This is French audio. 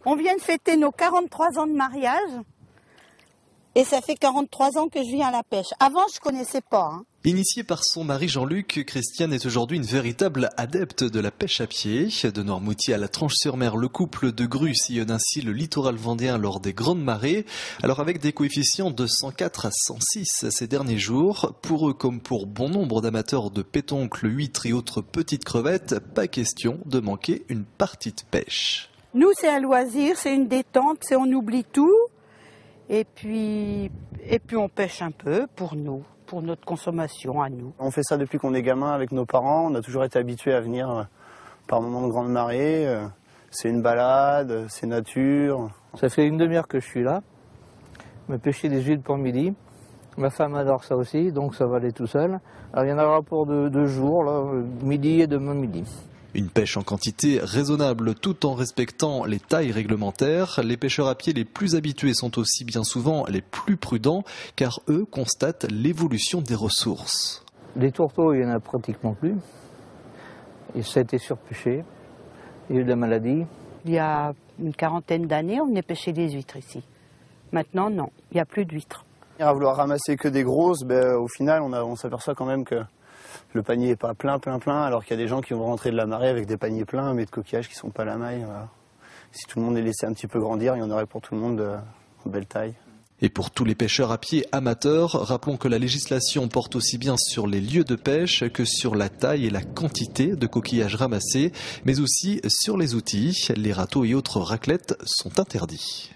On vient de fêter nos 43 ans de mariage. Et ça fait 43 ans que je viens à la pêche. Avant, je ne connaissais pas. Initiée par son mari Jean-Luc, Christiane est aujourd'hui une véritable adepte de la pêche à pied. De Noirmoutier à la Tranche-sur-Mer, le couple de grues sillonne ainsi le littoral vendéen lors des grandes marées. Alors avec des coefficients de 104 à 106 ces derniers jours, pour eux comme pour bon nombre d'amateurs de pétoncles, huîtres et autres petites crevettes, pas question de manquer une partie de pêche. Nous, c'est un loisir, c'est une détente, c'est on oublie tout. Et puis on pêche un peu pour nous, pour notre consommation à nous. On fait ça depuis qu'on est gamin avec nos parents. On a toujours été habitués à venir par moment de grande marée. C'est une balade, c'est nature. Ça fait une demi-heure que je suis là. Me pêcher des huîtres pour midi. Ma femme adore ça aussi, donc ça va aller tout seul. Alors il y en aura pour deux jours, là, midi et demain midi. Une pêche en quantité raisonnable tout en respectant les tailles réglementaires. Les pêcheurs à pied les plus habitués sont aussi bien souvent les plus prudents car eux constatent l'évolution des ressources. Des tourteaux, il n'y en a pratiquement plus. Et ça a été surpêché. Il y a eu de la maladie. Il y a une quarantaine d'années, on venait pêcher des huîtres ici. Maintenant, non, il n'y a plus d'huîtres. À vouloir ramasser que des grosses, au final, on s'aperçoit quand même que le panier n'est pas plein, alors qu'il y a des gens qui vont rentrer de la marée avec des paniers pleins, mais de coquillages qui ne sont pas à la maille. Voilà. Si tout le monde les laissait un petit peu grandir, il y en aurait pour tout le monde de belle taille. Et pour tous les pêcheurs à pied amateurs, rappelons que la législation porte aussi bien sur les lieux de pêche que sur la taille et la quantité de coquillages ramassés, mais aussi sur les outils. Les râteaux et autres raclettes sont interdits.